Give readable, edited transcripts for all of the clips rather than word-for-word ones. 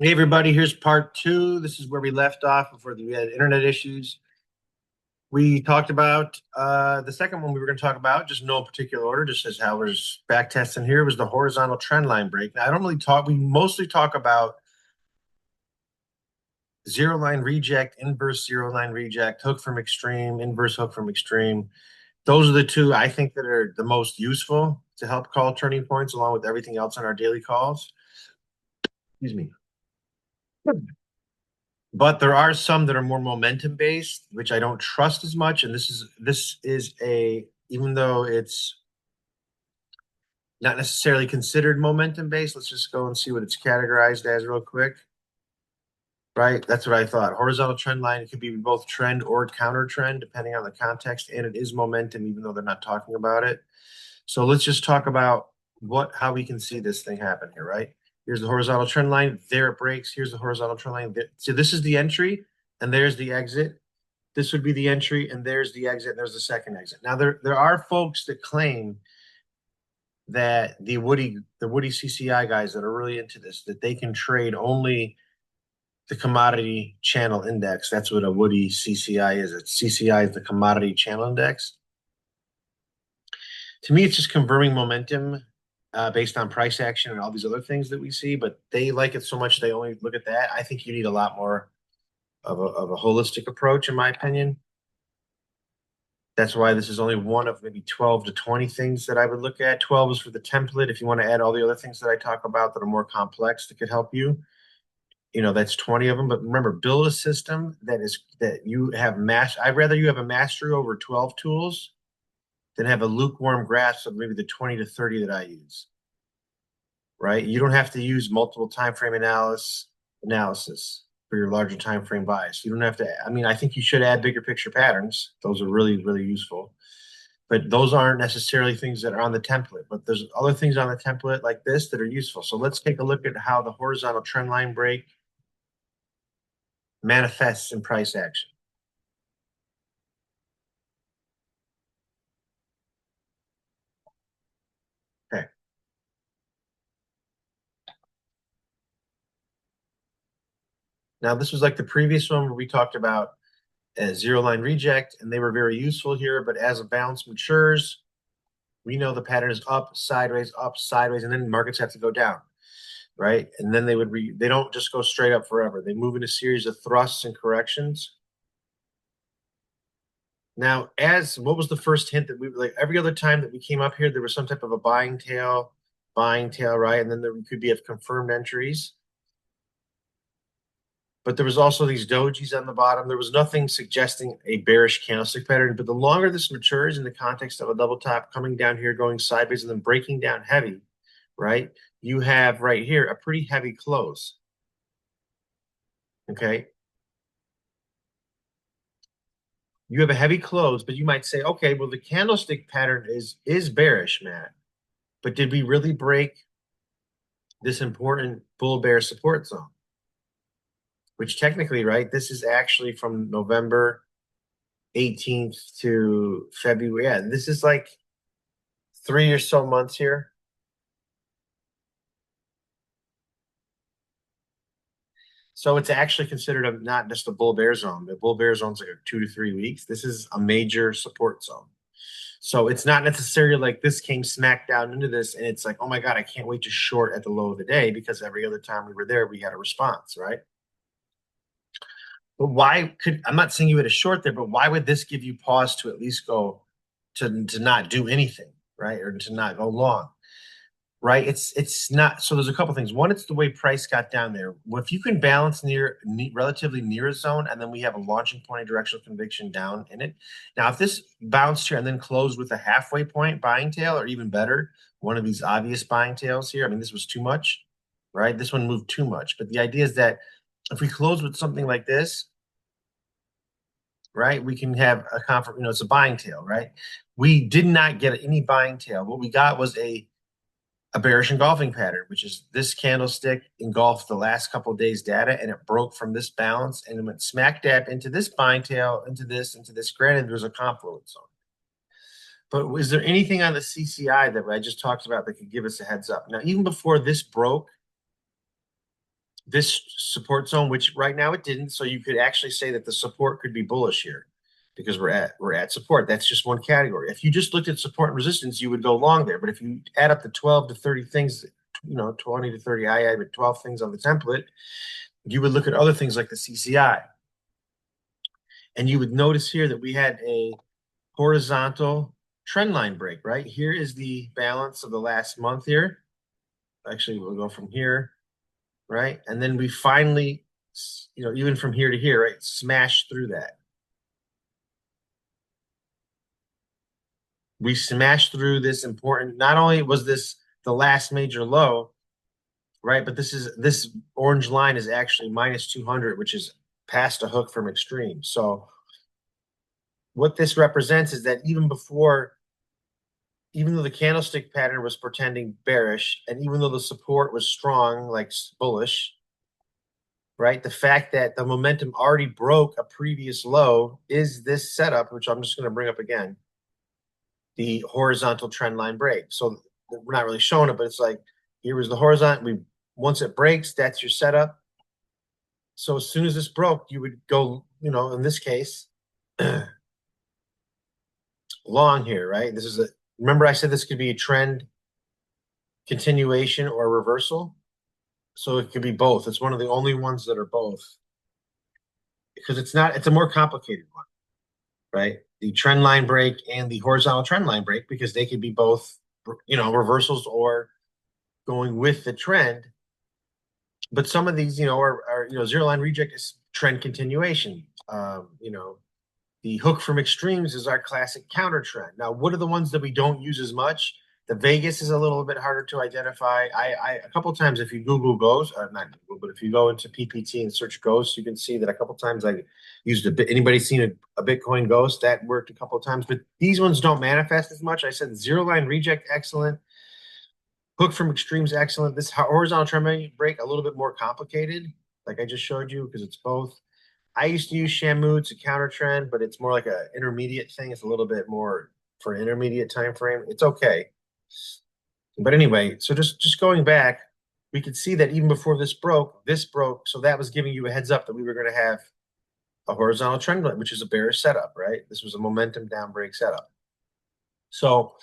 Hey everybody, here's part two. This is where we left off before we had internet issues. We talked about the second one we were going to talk about, just no particular order, just as how we're back testing here, was the horizontal trend line break. Now, I don't really talk, we mostly talk about zero line reject, inverse zero line reject, hook from extreme, inverse hook from extreme. Those are the two I think that are the most useful to help call turning points along with everything else on our daily calls. Excuse me. But there are some that are more momentum based, which I don't trust as much. And this is a even though it's not necessarily considered momentum based, let's just go and see what it's categorized as real quick. Right? That's what I thought. Horizontal trend line, it could be both trend or counter trend, depending on the context, and it is momentum, even though they're not talking about it. So let's just talk about how we can see this thing happen here, right? Here's the horizontal trend line. There it breaks. Here's the horizontal trend line. So this is the entry, and there's the exit. This would be the entry, and there's the exit. And there's the second exit. Now there are folks that claim that the Woody CCI guys that are really into this, that they can trade only the commodity channel index. That's what a Woody CCI is. CCI is the commodity channel index. To me, it's just confirming momentum based on price action and all these other things that we see, but they like it so much they only look at that. I think you need a lot more of a holistic approach, in my opinion. That's why this is only one of maybe 12 to 20 things that I would look at. 12 is for the template. If you want to add all the other things that I talk about that are more complex that could help you, that's 20 of them. But remember, build a system that you have I'd rather you have a mastery over 12 tools than have a lukewarm grasp of maybe the 20 to 30 that I use. Right? You don't have to use multiple time frame analysis for your larger time frame bias. You don't have to. I mean, I think you should add bigger picture patterns. Those are really, really useful. But those aren't necessarily things that are on the template. But there's other things on the template like this that are useful. So let's take a look at how the horizontal trend line break manifests in price action. Okay. Now this was like the previous one where we talked about a zero line reject, and they were very useful here. But as a balance matures, we know the pattern is up, sideways, and then markets have to go down, right? And then they don't just go straight up forever. They move in a series of thrusts and corrections. Now, as what was the first hint that we like every other time that we came up here, there was some type of a buying tail, right? And then there could be confirmed entries. But there was also these dojis on the bottom. There was nothing suggesting a bearish candlestick pattern. But the longer this matures in the context of a double top coming down here, going sideways, and then breaking down heavy, right? You have right here a pretty heavy close. Okay. You have a heavy close, but you might say, okay, well, the candlestick pattern is bearish, Matt. But did we really break this important bull bear support zone? Which technically, right, this is actually from November 18th to February. Yeah, this is like 3 or so months here. So it's actually considered not just a bull bear zone. The bull bear zone's like 2 to 3 weeks. This is a major support zone. So it's not necessarily like this came smack down into this and it's like, oh my God, I can't wait to short at the low of the day because every other time we were there, we had a response, right? But I'm not saying you had a short there, but why would this give you pause to at least go to not do anything, right? Or to not go long, right? It's not. So there's a couple things. One, it's the way price got down there. Well, if you can balance relatively near a zone, and then we have a launching point of directional conviction down in it. Now, if this bounced here and then closed with a halfway point buying tail, or even better, one of these obvious buying tails here. I mean, this was too much, right? This one moved too much. But the idea is that if we close with something like this, right, we can have a it's a buying tail, right? We did not get any buying tail. What we got was a bearish engulfing pattern, which is this candlestick engulfed the last couple of days' data, and it broke from this balance and it went smack dab into this buying tail, into this. Granted, there's a confluence on it. But was there anything on the CCI that I just talked about that could give us a heads up? Now, even before this broke, this support zone, which right now it didn't. So you could actually say that the support could be bullish here because we're at support. That's just one category. If you just looked at support and resistance, you would go long there. But if you add up the 12 to 30 things, 20 to 30, I added 12 things on the template, you would look at other things like the CCI. And you would notice here that we had a horizontal trend line break, right? Here is the balance of the last month here. Actually, we'll go from here, right? And then we finally, even from here to here, right, smashed through that. We smashed through this important, not only was this the last major low, right, but this orange line is actually minus 200, which is past a hook from extreme. So what this represents is that even though the candlestick pattern was portending bearish, and even though the support was strong, like bullish, right? The fact that the momentum already broke a previous low is this setup, which I'm just going to bring up again, the horizontal trend line break. So we're not really showing it, but it's like, here was the horizontal. Once it breaks, that's your setup. So as soon as this broke, you would go, in this case, long here, right? Remember I said this could be a trend continuation or reversal. So it could be both. It's one of the only ones that are both because it's a more complicated one, right? The trend line break and the horizontal trend line break, because they could be both, reversals or going with the trend. But some of these, are zero line reject is trend continuation. The hook from extremes is our classic counter trend. Now, what are the ones that we don't use as much? The Vegas is a little bit harder to identify. A couple times, if you Google Ghost, not Google, but if you go into PPT and search Ghost, you can see that a couple times I used a bit. Anybody seen a Bitcoin Ghost? That worked a couple of times, but these ones don't manifest as much. I said zero line reject, excellent. Hook from extremes, excellent. This horizontal trend break, a little bit more complicated, like I just showed you, because it's both. I used to use Shamu. It's a counter trend, but it's more like an intermediate thing. It's a little bit more for an intermediate time frame. It's okay. But anyway, so just going back, we could see that even before this broke. So that was giving you a heads up that we were going to have a horizontal trend line, which is a bearish setup, right? This was a momentum down break setup. So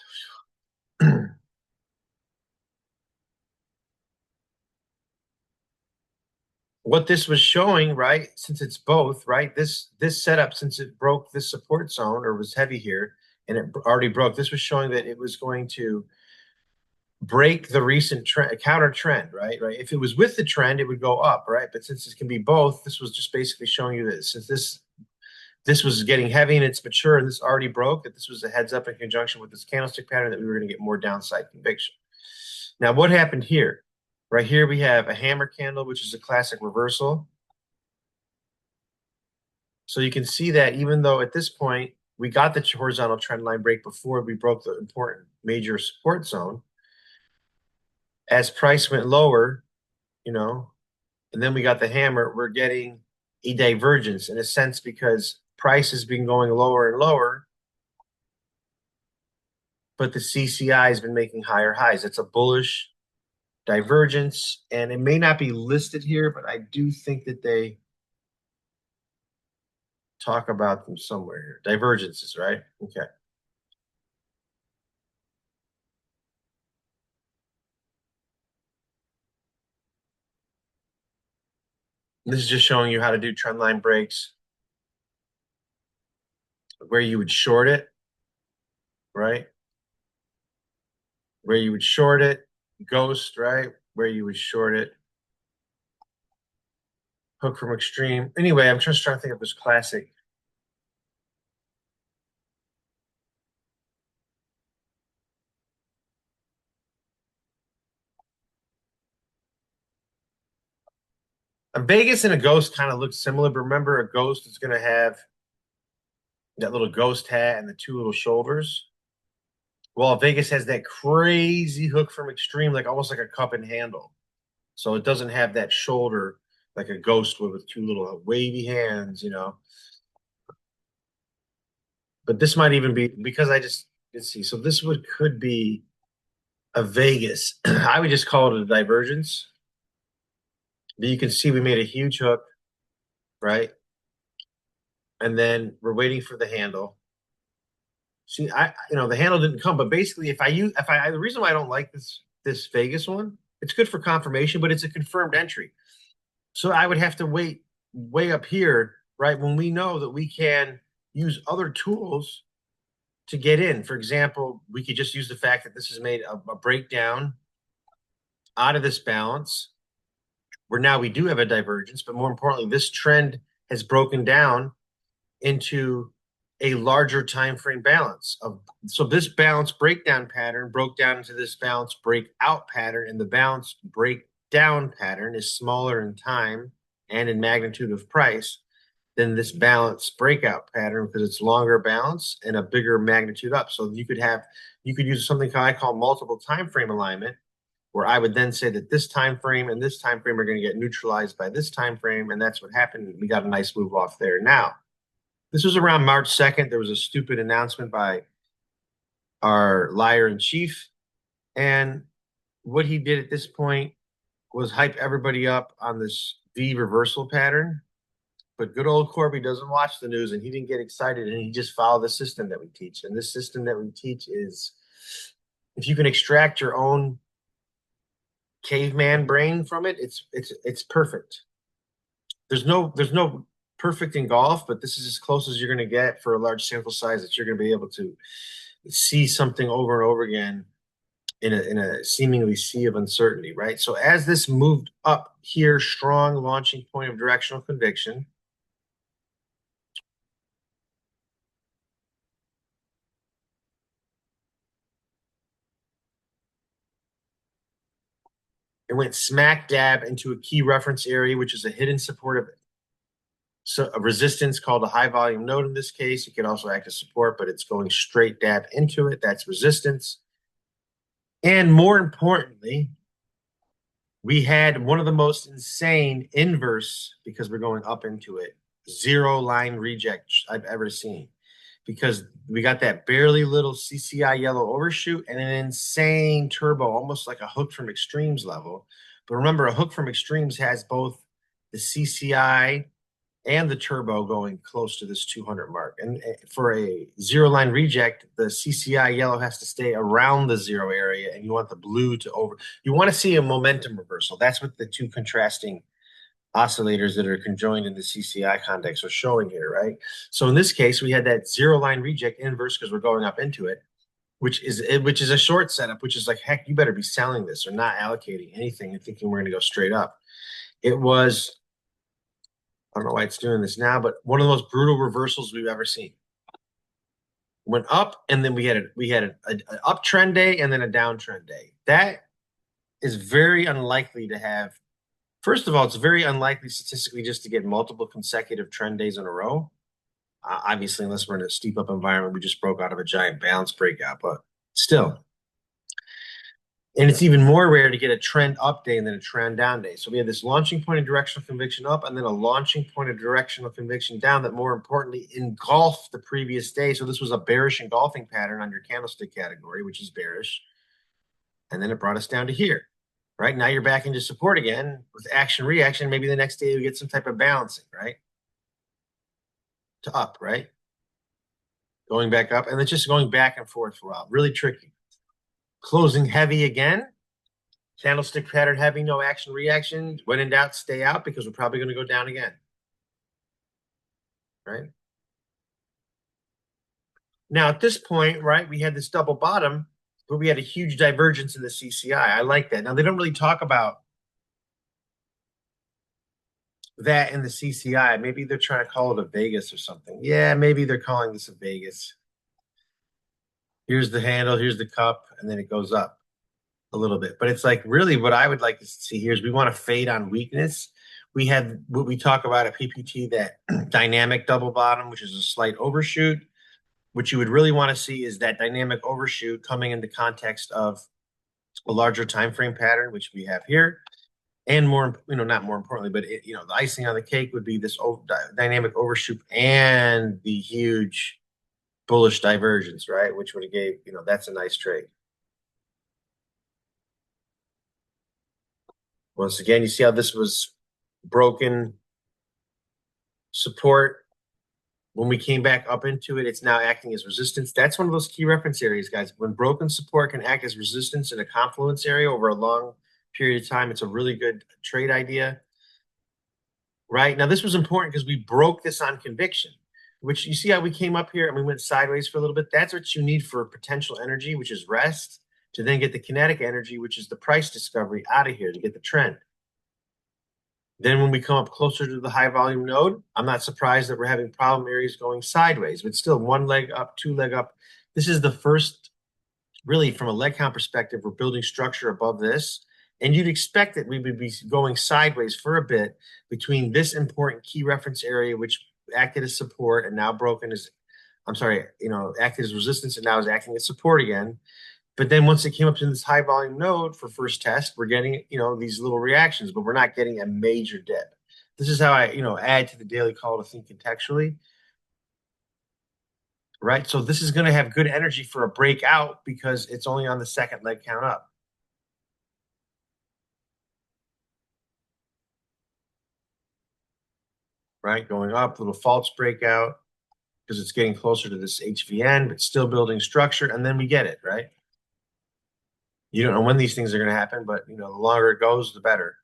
what this was showing, right, since it's both, right, this setup, since it broke this support zone or was heavy here and it already broke, this was showing that it was going to break the recent trend, counter trend, right? If it was with the trend, it would go up, right? But since it can be both, this was just basically showing you that since this was getting heavy and it's mature and this already broke, that this was a heads up in conjunction with this candlestick pattern that we were going to get more downside conviction. Now, what happened here? Right here, we have a hammer candle, which is a classic reversal. So you can see that even though at this point, we got the horizontal trend line break before we broke the important major support zone, as price went lower, and then we got the hammer, we're getting a divergence in a sense because price has been going lower and lower, but the CCI has been making higher highs. It's a bullish divergence, and it may not be listed here, but I do think that they talk about them somewhere here. Divergences, right? Okay. This is just showing you how to do trend line breaks, where you would short it, right? Where you would short it, ghost, right? Where you would short it, hook from extreme. Anyway, I'm just trying to think of this classic. A Vegas and a ghost kind of look similar, but remember, a ghost is going to have that little ghost hat and the two little shoulders. Well, Vegas has that crazy hook from extreme, like almost like a cup and handle. So it doesn't have that shoulder like a ghost would with two little wavy hands. But this might even be because let's see. So this could be a Vegas. I would just call it a divergence. But you can see we made a huge hook, right? And then we're waiting for the handle. See, the handle didn't come, but basically, the reason why I don't like this Vegas one, it's good for confirmation, but it's a confirmed entry. So I would have to wait way up here, right? When we know that we can use other tools to get in. For example, we could just use the fact that this has made a breakdown out of this balance, where now we do have a divergence, but more importantly, this trend has broken down into a larger time frame balance of so this balance breakdown pattern broke down into this balance breakout pattern, and the balance breakdown pattern is smaller in time and in magnitude of price than this balance breakout pattern because it's longer balance and a bigger magnitude up. So you could use something I call multiple time frame alignment, where I would then say that this time frame and this time frame are going to get neutralized by this time frame, and that's what happened. We got a nice move off there. Now, this was around March 2nd. There was a stupid announcement by our liar in chief. And what he did at this point was hype everybody up on this V reversal pattern. But good old Corby doesn't watch the news and he didn't get excited and he just followed the system that we teach. And this system that we teach is if you can extract your own caveman brain from it, it's perfect. There's no perfect in golf, but this is as close as you're going to get for a large sample size that you're going to be able to see something over and over again in a seemingly sea of uncertainty, right? So as this moved up here, strong launching point of directional conviction, it went smack dab into a key reference area, which is a hidden supportive so a resistance called a high volume node in this case. It could also act as support, but it's going straight dab into it. That's resistance. And more importantly, we had one of the most insane inverse, because we're going up into it, zero line reject I've ever seen. Because we got that barely little CCI yellow overshoot and an insane turbo, almost like a hook from extremes level. But remember, a hook from extremes has both the CCI and the turbo going close to this 200 mark. And for a zero line reject, the CCI yellow has to stay around the zero area, and you want the blue to over. You want to see a momentum reversal. That's what the two contrasting oscillators that are conjoined in the CCI context are showing here, right? So in this case, we had that zero line reject inverse because we're going up into it, which is a short setup, which is like, heck, you better be selling this or not allocating anything and thinking we're going to go straight up. It was, I don't know why it's doing this now, but one of the most brutal reversals we've ever seen. Went up, and then we had an uptrend day and then a downtrend day. That is very unlikely to have. First of all, it's very unlikely statistically just to get multiple consecutive trend days in a row. Obviously, unless we're in a steep up environment, we just broke out of a giant balance breakout, but still. And it's even more rare to get a trend up day than a trend down day. So we had this launching point of directional conviction up and then a launching point of directional conviction down that more importantly engulfed the previous day. So this was a bearish engulfing pattern on your candlestick category, which is bearish. And then it brought us down to here. Right now you're back into support again with action reaction. Maybe the next day we get some type of balancing, right? To up, right? Going back up and then just going back and forth for a while. Really tricky. Closing heavy again. Candlestick pattern heavy, no action reaction. When in doubt, stay out because we're probably going to go down again. Right? Now at this point, right, we had this double bottom, but we had a huge divergence in the CCI. I like that. Now they don't really talk about that in the CCI. Maybe they're trying to call it a Vegas or something. Yeah, maybe they're calling this a Vegas. Here's the handle, here's the cup, and then it goes up a little bit. But it's like really what I would like to see here is we want to fade on weakness. We had what we talk about at PPT, that dynamic double bottom, which is a slight overshoot. What you would really want to see is that dynamic overshoot coming in the context of a larger time frame pattern, which we have here. And more, not more importantly, but the icing on the cake would be this dynamic overshoot and the huge bullish divergence, right? Which would have gave, that's a nice trade. Once again, you see how this was broken support. When we came back up into it, it's now acting as resistance. That's one of those key reference areas, guys. When broken support can act as resistance in a confluence area over a long period of time, it's a really good trade idea. Right now, this was important because we broke this on conviction, which you see how we came up here and we went sideways for a little bit. That's what you need for potential energy, which is rest, to then get the kinetic energy, which is the price discovery, out of here to get the trend. Then when we come up closer to the high volume node, I'm not surprised that we're having problem areas going sideways, but still one leg up, two leg up. This is the first, really from a leg count perspective, we're building structure above this. And you'd expect that we would be going sideways for a bit between this important key reference area, which acted as support and now broken as, I'm sorry, acted as resistance and now is acting as support again. But then once it came up to this high volume node for first test, we're getting, these little reactions, but we're not getting a major dip. This is how I, add to the daily call to think contextually. Right. So this is going to have good energy for a breakout because it's only on the second leg count up. Right. Going up, little false breakout because it's getting closer to this HVN, but still building structure. And then we get it. Right. You don't know when these things are going to happen, but the longer it goes, the better.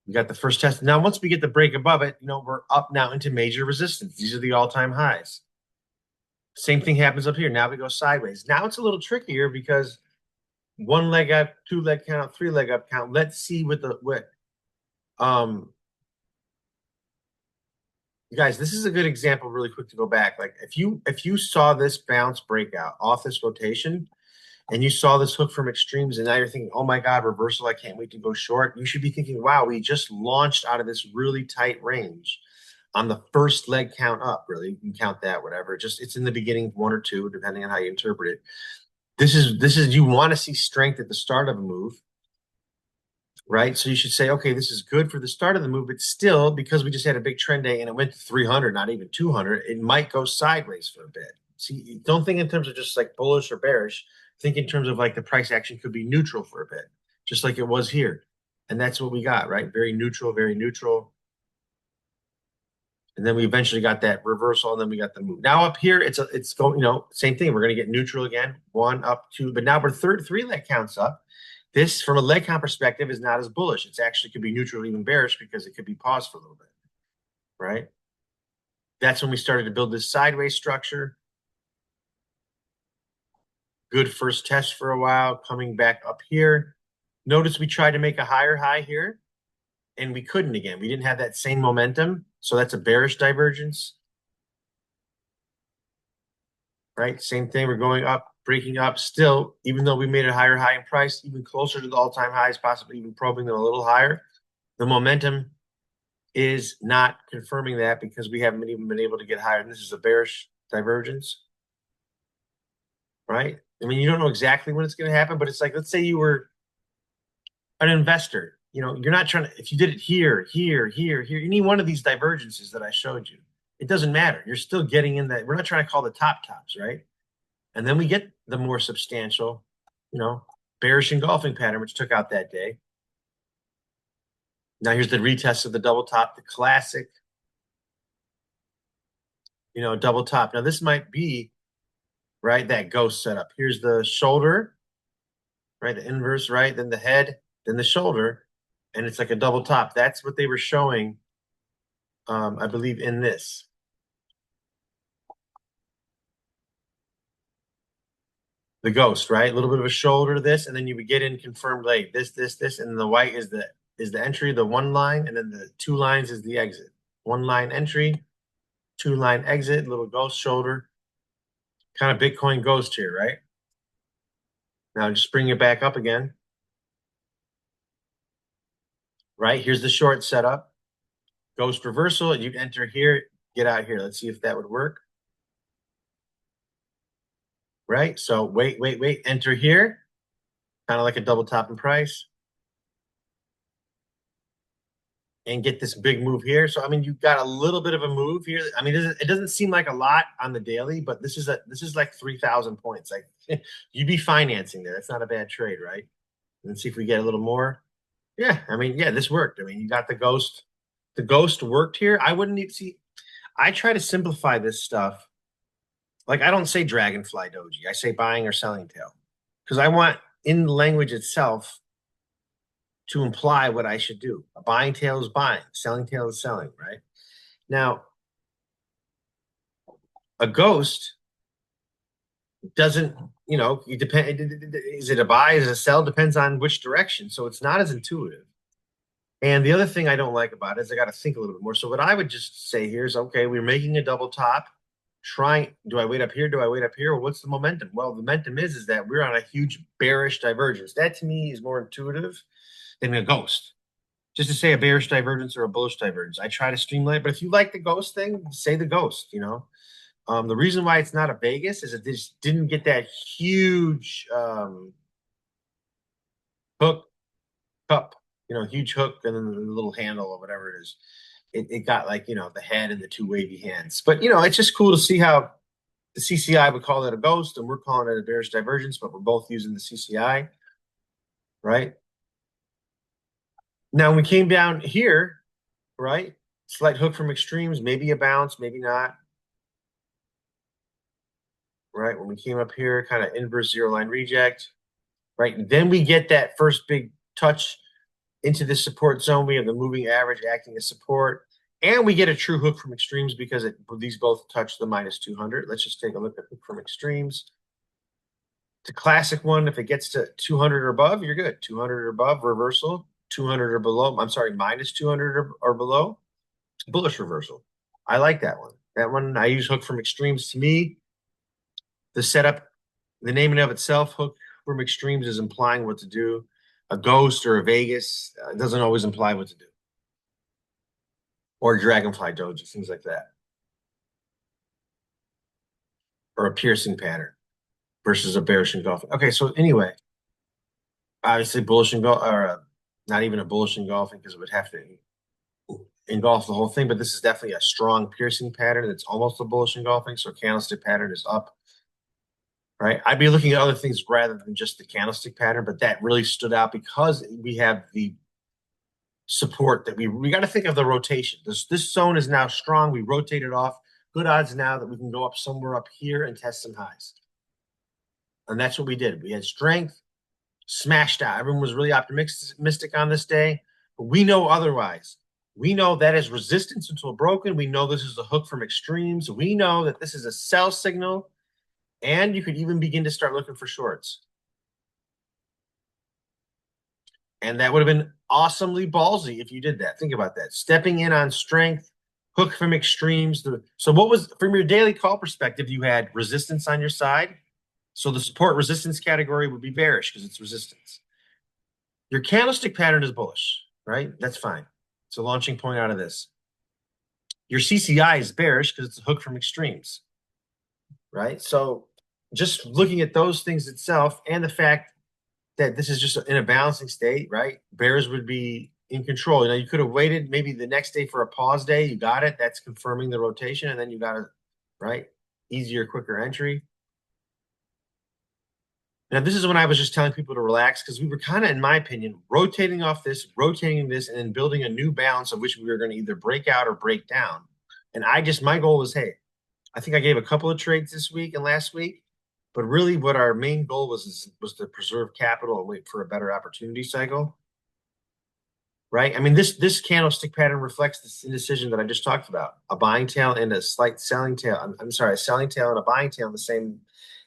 We got the first test. Now, once we get the break above it, we're up now into major resistance. These are the all-time highs. Same thing happens up here. Now we go sideways. Now it's a little trickier because one leg up, two leg count, three leg up count. Let's see what guys, this is a good example really quick to go back. Like if you saw this bounce breakout off this rotation, and you saw this hook from extremes, and now you're thinking, oh my God, reversal, I can't wait to go short. You should be thinking, wow, we just launched out of this really tight range on the first leg count up, really. You can count that, whatever. It's in the beginning, one or two, depending on how you interpret it. This is you want to see strength at the start of a move, right? So you should say, okay, this is good for the start of the move, but still, because we just had a big trend day and it went to 300, not even 200, it might go sideways for a bit. See, don't think in terms of just like bullish or bearish. Think in terms of like the price action could be neutral for a bit, just like it was here. And that's what we got, right? Very neutral, very neutral. And then we eventually got that reversal, and then we got the move. Now up here, it's going, same thing. We're going to get neutral again, one up, two, but now we're three leg counts up. This, from a leg count perspective, is not as bullish. It's actually could be neutral, even bearish, because it could be paused for a little bit, right? That's when we started to build this sideways structure. Good first test for a while, coming back up here. Notice we tried to make a higher high here, and we couldn't again. We didn't have that same momentum, so that's a bearish divergence. Right? Same thing. We're going up, breaking up still, even though we made a higher high in price, even closer to the all-time highs, possibly even probing them a little higher. The momentum is not confirming that because we haven't even been able to get higher. And this is a bearish divergence. Right? I mean, you don't know exactly when it's going to happen, but it's like, let's say you were an investor. You're not trying to, if you did it here, any one of these divergences that I showed you, it doesn't matter. You're still getting in that. We're not trying to call the tops, right? And then we get the more substantial, bearish engulfing pattern, which took out that day. Now here's the retest of the double top, the classic, double top. Now this might be, right, that ghost setup. Here's the shoulder, right, the inverse, right, then the head, then the shoulder, and it's like a double top. That's what they were showing, I believe, in this. The ghost, right? A little bit of a shoulder to this, and then you would get in confirmed leg. This, and the white is the entry, the one line, and then the two lines is the exit. One line entry, two line exit, little ghost shoulder. Kind of Bitcoin ghost here, right? Now just bring it back up again. Right? Here's the short setup. Ghost reversal. You'd enter here, get out here. Let's see if that would work. Right? So wait. Enter here. Kind of like a double top in price. And get this big move here. So, I mean, you've got a little bit of a move here. I mean, it doesn't seem like a lot on the daily, but this is like 3,000 points. Like you'd be financing there. That's not a bad trade, right? Let's see if we get a little more. Yeah, I mean, yeah, this worked. I mean, you got the ghost the ghost worked here, I wouldn't even see. I try to simplify this stuff. Like I don't say dragonfly doji. I say buying or selling tail because I want in the language itself to imply what I should do. A buying tail is buying, selling tail is selling, right? Now, a ghost doesn't, you depend. Is it a buy? Is it a sell? Depends on which direction. So it's not as intuitive. And the other thing I don't like about it is I got to think a little bit more. So what I would just say here is, okay, we're making a double top. Trying, do I wait up here? Do I wait up here? Well, what's the momentum? Well, the momentum is that we're on a huge bearish divergence. That to me is more intuitive than a ghost. Just to say a bearish divergence or a bullish divergence. I try to streamline it, but if you like the ghost thing, say the ghost. The reason why it's not a Vegas is it just didn't get that huge hook cup, huge hook and then the little handle or whatever it is. It got like, the head and the two wavy hands. But, it's just cool to see how the CCI would call it a ghost and we're calling it a bearish divergence, but we're both using the CCI, right? Now, when we came down here, right? Slight hook from extremes, maybe a bounce, maybe not. Right? When we came up here, kind of inverse zero line reject, right? And then we get that first big touch into the support zone. We have the moving average acting as support, and we get a true hook from extremes because these both touch the minus 200. Let's just take a look at hook from extremes. It's a classic one. If it gets to 200 or above, you're good. 200 or above, reversal. 200 or below, I'm sorry, minus 200 or below, bullish reversal. I like that one. That one, I use hook from extremes. To me, the setup, the name in and of itself, hook from extremes, is implying what to do. A ghost or a Vegas doesn't always imply what to do. Or dragonfly doji, things like that. Or a piercing pattern versus a bearish engulfing. Okay, so anyway, obviously bullish engulfing, or not even a bullish engulfing because it would have to engulf the whole thing, but this is definitely a strong piercing pattern that's almost a bullish engulfing. So candlestick pattern is up. Right? I'd be looking at other things rather than just the candlestick pattern, but that really stood out because we have the support that we got to think of the rotation. This zone is now strong. We rotated off. Good odds now that we can go up somewhere up here and test some highs. And that's what we did. We had strength, smashed out. Everyone was really optimistic on this day, but we know otherwise. We know that is resistance until broken. We know this is a hook from extremes. We know that this is a sell signal. And you could even begin to start looking for shorts. And that would have been awesomely ballsy if you did that. Think about that. Stepping in on strength, hook from extremes. So what was, from your daily call perspective, you had resistance on your side. So the support resistance category would be bearish because it's resistance. Your candlestick pattern is bullish, right? That's fine. It's a launching point out of this. Your CCI is bearish because it's a hook from extremes, right? So just looking at those things itself and the fact that this is just in a balancing state, right? Bears would be in control. You could have waited maybe the next day for a pause day. You got it. That's confirming the rotation. And then you got it, right? Easier, quicker entry. Now, this is when I was just telling people to relax because we were kind of, in my opinion, rotating off this, rotating this, and then building a new balance of which we were going to either break out or break down. And my goal was, hey, I think I gave a couple of trades this week and last week. But really what our main goal was to preserve capital and wait for a better opportunity cycle, right? I mean, this candlestick pattern reflects this indecision that I just talked about, a buying tail and a slight selling tail. I'm sorry, a selling tail and a buying tail in the same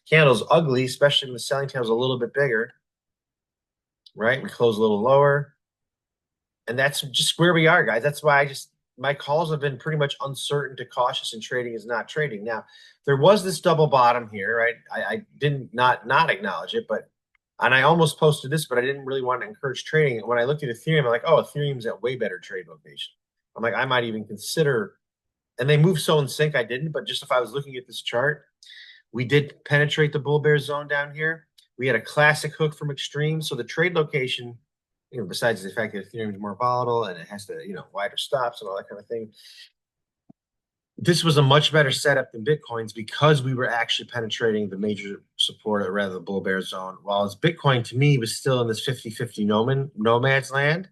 candle is ugly, especially when the selling tail is a little bit bigger, right? We close a little lower. And that's just where we are, guys. That's why my calls have been pretty much uncertain to cautious, and trading is not trading. Now, there was this double bottom here, right? I didn't not acknowledge it, and I almost posted this, but I didn't really want to encourage trading. When I looked at Ethereum, I'm like, oh, Ethereum's at way better trade location. I'm like, I might even consider, and they moved so in sync, I didn't, but just if I was looking at this chart, we did penetrate the bull bear zone down here. We had a classic hook from extreme. So the trade location, besides the fact that Ethereum is more volatile and it has to, wider stops and all that kind of thing. This was a much better setup than Bitcoin's because we were actually penetrating the major support, or rather the bull bear zone, while Bitcoin to me was still in this 50-50 nomad's land.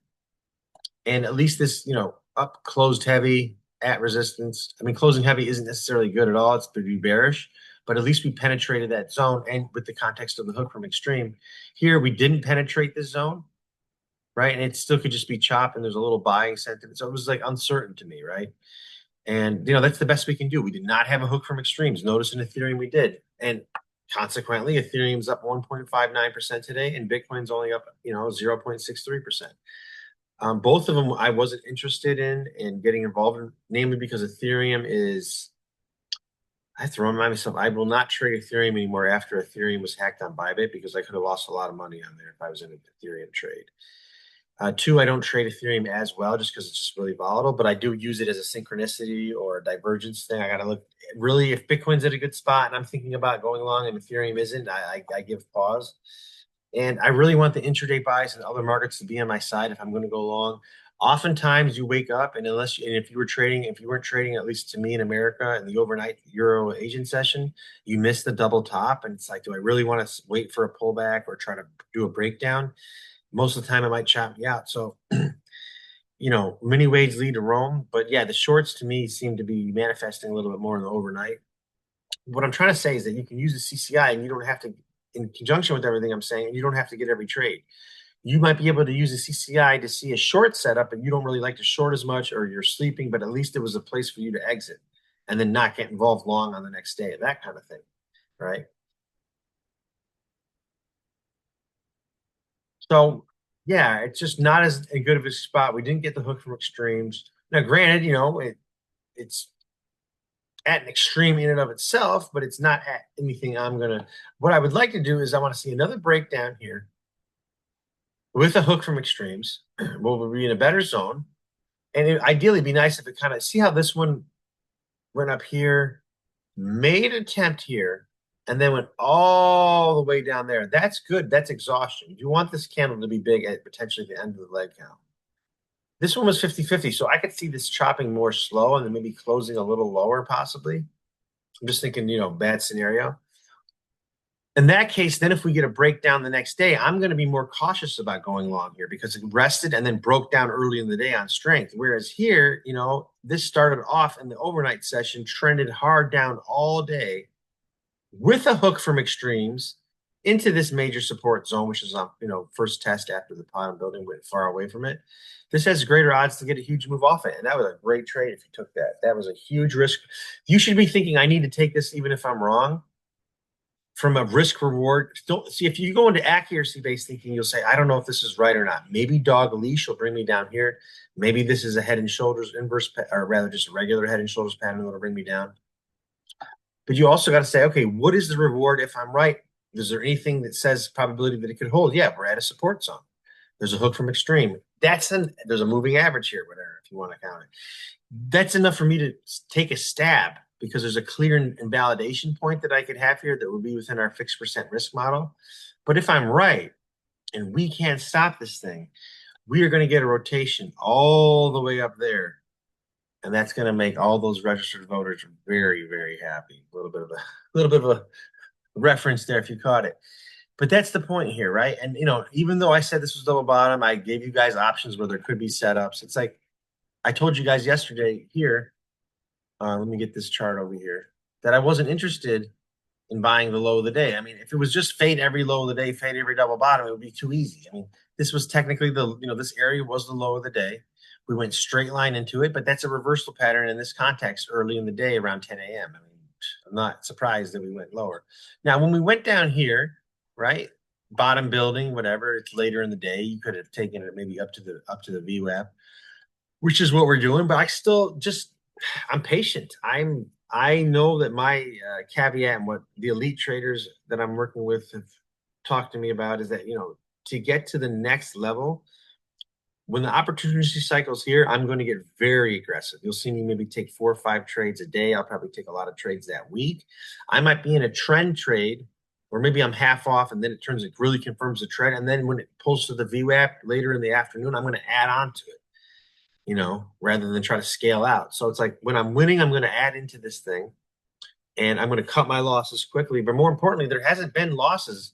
And at least this, up, closed heavy, at resistance. I mean, closing heavy isn't necessarily good at all. It's pretty bearish, but at least we penetrated that zone. And with the context of the hook from extreme, here we didn't penetrate this zone, right? And it still could just be chop, and there's a little buying sentiment. So it was like uncertain to me, right? And that's the best we can do. We did not have a hook from extremes. Notice in Ethereum we did, and consequently, Ethereum's up 1.59% today, and Bitcoin's only up 0.63%. Both of them I wasn't interested in getting involved in, namely because Ethereum is. I have to remind myself I will not trade Ethereum anymore after Ethereum was hacked on Bybit because I could have lost a lot of money on there if I was in an Ethereum trade. Two, I don't trade Ethereum as well just because it's just really volatile, but I do use it as a synchronicity or a divergence thing. I got to look really if Bitcoin's at a good spot and I'm thinking about going long and Ethereum isn't, I give pause. And I really want the intraday buys and other markets to be on my side if I'm going to go long. Oftentimes you wake up and if you were trading, if you weren't trading, at least to me in America in the overnight Euro Asian session, you miss the double top. And it's like, do I really want to wait for a pullback or try to do a breakdown? Most of the time it might chop me out. So, many ways lead to Rome. But yeah, the shorts to me seem to be manifesting a little bit more in the overnight. What I'm trying to say is that you can use the CCI and you don't have to, in conjunction with everything I'm saying, and you don't have to get every trade. You might be able to use the CCI to see a short setup and you don't really like to short as much or you're sleeping, but at least it was a place for you to exit and then not get involved long on the next day, that kind of thing. Right. So yeah, it's just not as good of a spot. We didn't get the hook from extremes. Now, granted, it's at an extreme in and of itself, but it's not at anything I'm gonna. What I would like to do is I want to see another breakdown here with a hook from extremes. We'll be in a better zone, and it ideally be nice if it kind of see how this one went up here, made an attempt here, and then went all the way down there. That's good. That's exhaustion. You want this candle to be big at potentially the end of the leg count. This one was 50-50, so I could see this chopping more slow and then maybe closing a little lower, possibly. I'm just thinking, bad scenario. In that case, then if we get a breakdown the next day, I'm going to be more cautious about going long here because it rested and then broke down early in the day on strength. Whereas here, this started off in the overnight session, trended hard down all day with a hook from extremes into this major support zone, which is on, first test after the bottom building, went far away from it. This has greater odds to get a huge move off it. And that was a great trade if you took that. That was a huge risk. You should be thinking, I need to take this even if I'm wrong. From a risk reward, don't see if you go into accuracy based thinking, you'll say, I don't know if this is right or not. Maybe dog leash will bring me down here. Maybe this is a head and shoulders inverse, or rather just a regular head and shoulders pattern that'll bring me down. But you also got to say, okay, what is the reward if I'm right? Is there anything that says probability that it could hold? Yeah, we're at a support zone. There's a hook from extreme. There's a moving average here, whatever, if you want to count it. That's enough for me to take a stab because there's a clear invalidation point that I could have here that would be within our fixed percent risk model. But if I'm right and we can't stop this thing, we are going to get a rotation all the way up there. And that's going to make all those registered voters very, very happy. A little bit of a reference there if you caught it. But that's the point here, right? And even though I said this was double bottom, I gave you guys options where there could be setups. It's like I told you guys yesterday here. Let me get this chart over here. That I wasn't interested in buying the low of the day. I mean, if it was just fade every low of the day, fade every double bottom, it would be too easy. I mean, this was technically this area was the low of the day. We went straight line into it, but that's a reversal pattern in this context early in the day around 10 a.m. I mean, I'm not surprised that we went lower. Now, when we went down here, right, bottom building, whatever, it's later in the day. You could have taken it maybe up to the VWAP, which is what we're doing. But I'm patient. I know that my caveat and what the elite traders that I'm working with have talked to me about is that to get to the next level, when the opportunity cycle's here, I'm going to get very aggressive. You'll see me maybe take 4 or 5 trades a day. I'll probably take a lot of trades that week. I might be in a trend trade, or maybe I'm half off, and then it really confirms the trend. And then when it pulls to the VWAP later in the afternoon, I'm going to add on to it. Rather than try to scale out. So it's like when I'm winning, I'm going to add into this thing and I'm going to cut my losses quickly. But more importantly, there hasn't been losses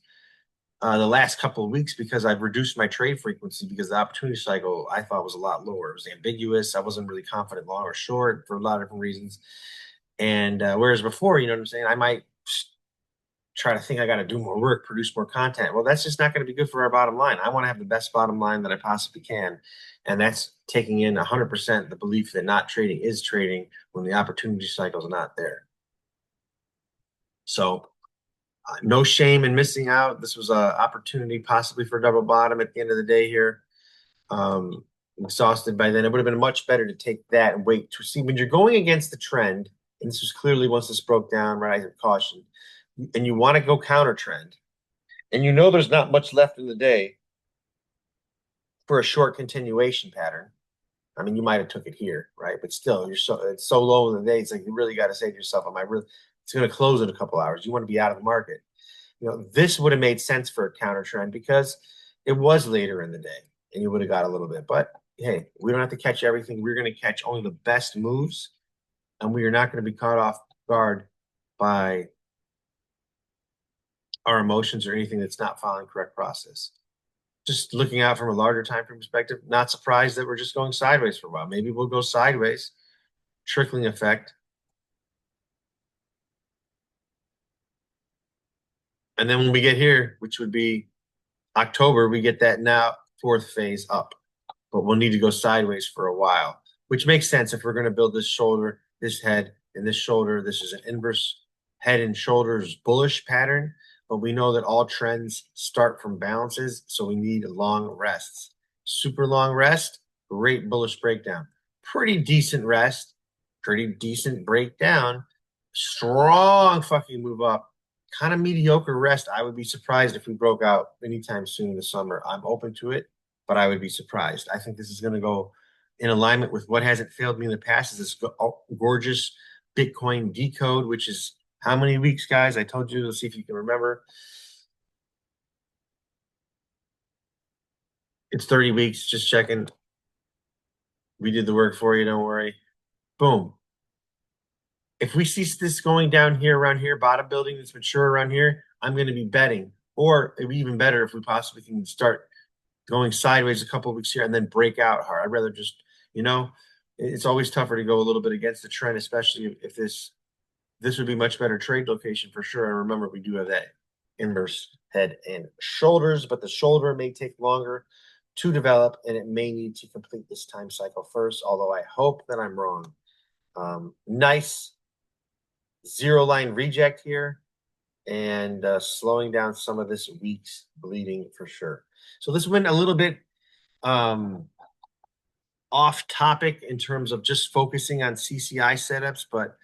the last couple of weeks because I've reduced my trade frequency because the opportunity cycle I thought was a lot lower. It was ambiguous. I wasn't really confident long or short for a lot of different reasons. And whereas before, you know what I'm saying, I might try to think I got to do more work, produce more content. Well, that's just not going to be good for our bottom line. I want to have the best bottom line that I possibly can. And that's taking in 100% the belief that not trading is trading when the opportunity cycle is not there. So no shame in missing out. This was an opportunity possibly for a double bottom at the end of the day here. Um, Exhausted by then. It would have been much better to take that and wait to see when you're going against the trend. And this was clearly once this broke down, right? I caution, and you want to go counter trend, and you know there's not much left in the day for a short continuation pattern. I mean, you might have took it here, right? But still, it's so low in the day. It's like you really got to say to yourself, "Am I really?" It's going to close in a couple hours. You want to be out of the market. You know, this would have made sense for a counter trend because it was later in the day, and you would have got a little bit. But hey, we don't have to catch everything. We're going to catch only the best moves, and we are not going to be caught off guard by our emotions or anything that's not following correct process. Just looking out from a larger time frame perspective, not surprised that we're just going sideways for a while. Maybe we'll go sideways, trickling effect. And then when we get here, which would be October, we get that now fourth phase up. But we'll need to go sideways for a while, which makes sense if we're going to build this shoulder, this head, and this shoulder. This is an inverse head and shoulders bullish pattern, but we know that all trends start from balances, so we need long rests. Super long rest, great bullish breakdown. Pretty decent rest, pretty decent breakdown. Strong fucking move up. Kind of mediocre rest. I would be surprised if we broke out anytime soon in the summer. I'm open to it, but I would be surprised. I think this is going to go in alignment with what hasn't failed me in the past is this gorgeous Bitcoin decode, which is how many weeks, guys? I told you. Let's see if you can remember. It's 30 weeks. Just checking. We did the work for you. Don't worry. Boom. If we see this going down here, around here, bottom building that's mature around here, I'm going to be betting. Or it'd be even better if we possibly can start going sideways a couple of weeks here and then break out hard. I'd rather just, you know, it's always tougher to go a little bit against the trend, especially if this would be much better trade location for sure. And remember, we do have that inverse head and shoulders, but the shoulder may take longer to develop and it may need to complete this time cycle first, although I hope that I'm wrong. Nice zero line reject here and slowing down some of this week's bleeding for sure. So this went a little bit off topic in terms of just focusing on CCI setups, but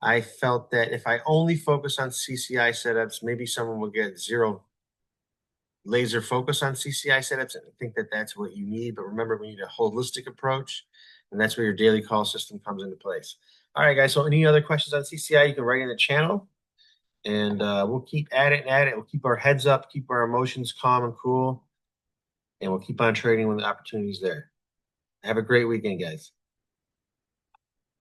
I felt that if I only focus on CCI setups, maybe someone will get zero laser focus on CCI setups and think that that's what you need. But remember, we need a holistic approach, and that's where your daily call system comes into place. All right, guys. So any other questions on CCI, you can write in the channel, and we'll keep at it and at it. We'll keep our heads up, keep our emotions calm and cool, and we'll keep on trading when the opportunity's there. Have a great weekend, guys.